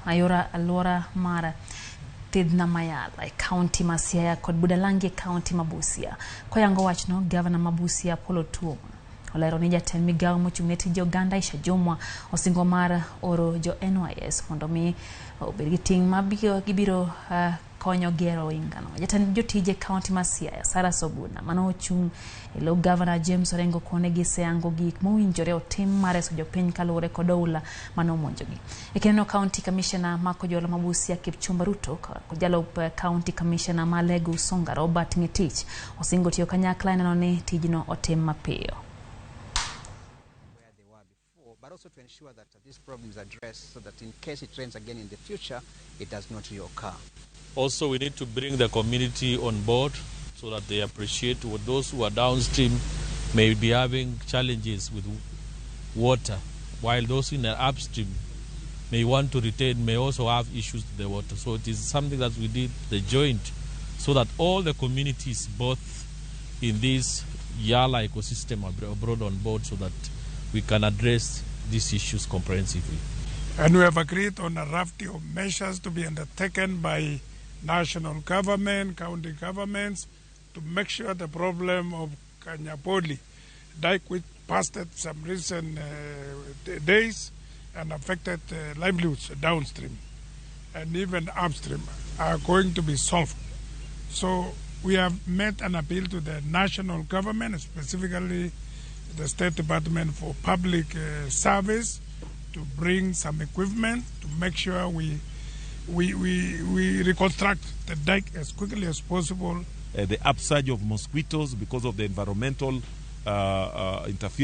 ayora alora mara Tidna Mayala, County Masia, kod Budalangi County Mabusia. Koyango wachno, Governor Mabusia Polo Tuoma. Olaironija ten migao mochung'ne jo Uganda isha jomwa Osingo mara oro jo NYS mondo mi obirgiting mabiro gibiro konyo Gero Oinga no. Jatan jotije County Masia Sara Sobuna mano ochung ilo Governor James Orengo kone gise ango gik mowinjore otim mare so jopiny kalure kodoula mano monjogi. Ekeneno County Commissioner Mako Jolo Mabusia Kipchumba Ruto kujalo County Commissioner Malegu Songa Robert Ngetich Osingo tiyo kanyakla neno ni tijino otim mapiyo. But also to ensure that this problem is addressed so that in case it rains again in the future, it does not reoccur. Also, we need to bring the community on board so that they appreciate what those who are downstream may be having challenges with water, while those in the upstream may want to retain, may also have issues with the water. So it is something that we did the joint so that all the communities, both in this Yala ecosystem, are brought on board so that we can address these issues comprehensively. And we have agreed on a raft of measures to be undertaken by national government, county governments, to make sure the problem of Kanyaboli, dike which passed some recent days and affected livelihoods downstream and even upstream, are going to be solved. So we have made an appeal to the national government, specifically the State Department for Public Service, to bring some equipment to make sure we reconstruct the dike as quickly as possible. The upsurge of mosquitoes because of the environmental interference